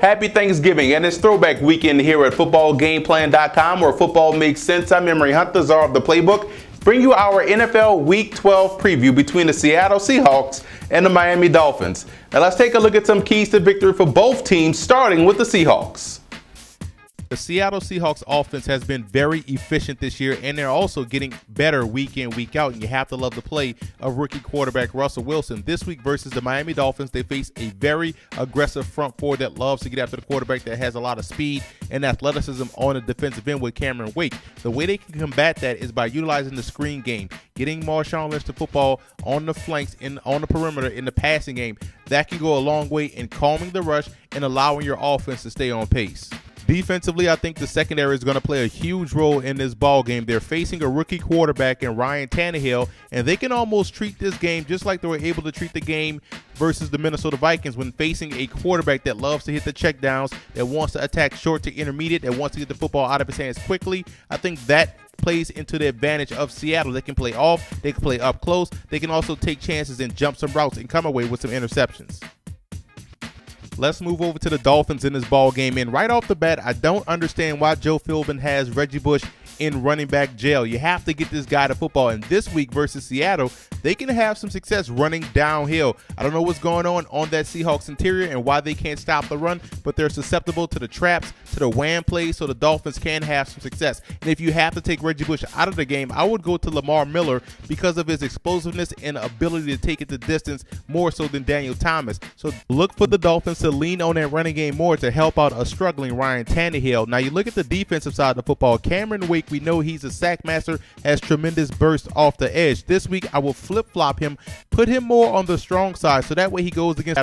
Happy Thanksgiving, and it's throwback weekend here at footballgameplan.com, where football makes sense. I'm Emery Hunt, the czar of the playbook. Bring you our NFL Week 12 preview between the Seattle Seahawks and the Miami Dolphins. Now let's take a look at some keys to victory for both teams, starting with the Seahawks. The Seattle Seahawks offense has been very efficient this year, and they're also getting better week in, week out, and you have to love the play of rookie quarterback Russell Wilson. This week versus the Miami Dolphins, they face a very aggressive front four that loves to get after the quarterback, that has a lot of speed and athleticism on the defensive end with Cameron Wake. The way they can combat that is by utilizing the screen game, getting Marshawn Lynch the football on the flanks and on the perimeter in the passing game. That can go a long way in calming the rush and allowing your offense to stay on pace. Defensively, I think the secondary is going to play a huge role in this ball game. They're facing a rookie quarterback in Ryan Tannehill, and they can almost treat this game just like they were able to treat the game versus the Minnesota Vikings when facing a quarterback that loves to hit the checkdowns, that wants to attack short to intermediate, that wants to get the football out of his hands quickly. I think that plays into the advantage of Seattle. They can play off, they can play up close, they can also take chances and jump some routes and come away with some interceptions. Let's move over to the Dolphins in this ball game. And right off the bat, I don't understand why Joe Philbin has Reggie Bush in running back jail. You have to get this guy to football. And this week versus Seattle, they can have some success running downhill. I don't know what's going on that Seahawks interior and why they can't stop the run, but they're susceptible to the traps, to the wham plays, so the Dolphins can have some success. And if you have to take Reggie Bush out of the game, I would go to Lamar Miller because of his explosiveness and ability to take it the distance more so than Daniel Thomas. So look for the Dolphins to lean on that running game more to help out a struggling Ryan Tannehill. Now you look at the defensive side of the football. Cameron Wake, we know he's a sack master, has tremendous burst off the edge. This week I will flip-flop him, put him more on the strong side, so that way he goes against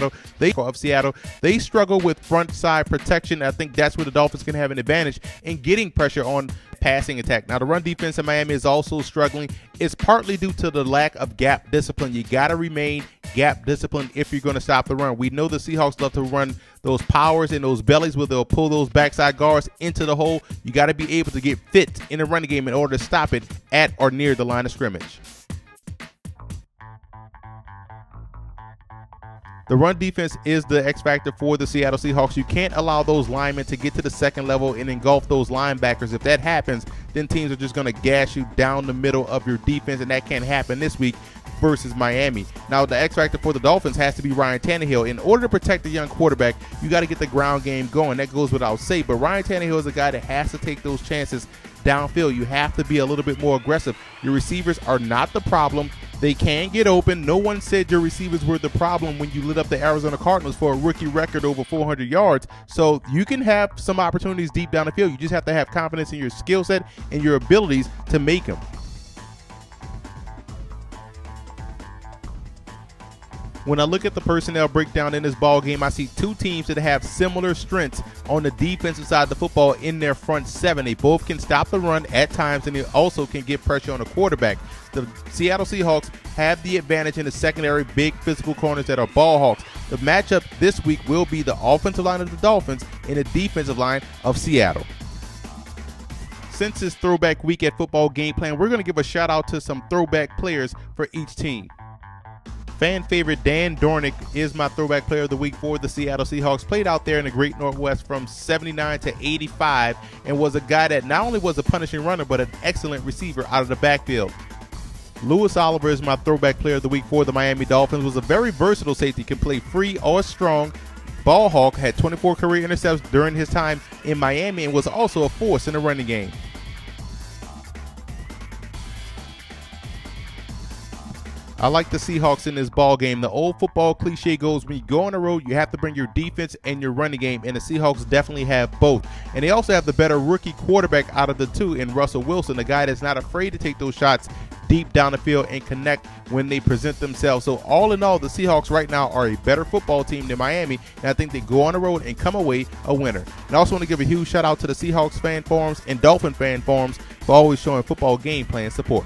Seattle. They struggle with front side protection. I think that's where the Dolphins can have an advantage in getting pressure on passing attack. Now the run defense in Miami is also struggling. It's partly due to the lack of gap discipline. You got to remain gap disciplined if you're going to stop the run. We know the Seahawks love to run those powers and those bellies where they'll pull those backside guards into the hole. You got to be able to get fit in the running game in order to stop it at or near the line of scrimmage. The run defense is the X factor for the Seattle Seahawks. You can't allow those linemen to get to the second level and engulf those linebackers. If that happens, then teams are just going to gash you down the middle of your defense, and that can't happen this week versus Miami. Now, the X factor for the Dolphins has to be Ryan Tannehill. In order to protect the young quarterback, you got to get the ground game going. That goes without saying, but Ryan Tannehill is a guy that has to take those chances downfield. You have to be a little bit more aggressive. Your receivers are not the problem. They can get open. No one said your receivers were the problem when you lit up the Arizona Cardinals for a rookie record over 400 yards. So you can have some opportunities deep down the field. You just have to have confidence in your skill set and your abilities to make them. When I look at the personnel breakdown in this ball game, I see two teams that have similar strengths on the defensive side of the football in their front seven. They both can stop the run at times, and they also can get pressure on the quarterback. The Seattle Seahawks have the advantage in the secondary, big physical corners that are ball hawks. The matchup this week will be the offensive line of the Dolphins and the defensive line of Seattle. Since it's throwback week at Football Game Plan, we're going to give a shout out to some throwback players for each team. Fan favorite Dan Dornick is my throwback player of the week for the Seattle Seahawks. Played out there in the Great Northwest from 79 to 85 and was a guy that not only was a punishing runner but an excellent receiver out of the backfield. Lewis Oliver is my throwback player of the week for the Miami Dolphins. Was a very versatile safety, can play free or strong. Ball hawk, had 24 career intercepts during his time in Miami and was also a force in the running game. I like the Seahawks in this ball game. The old football cliche goes, when you go on the road, you have to bring your defense and your running game, and the Seahawks definitely have both. And they also have the better rookie quarterback out of the two in Russell Wilson, a guy that's not afraid to take those shots deep down the field and connect when they present themselves. So all in all, the Seahawks right now are a better football team than Miami, and I think they go on the road and come away a winner. And I also want to give a huge shout out to the Seahawks fan forums and Dolphin fan forums for always showing Football Game Plan support.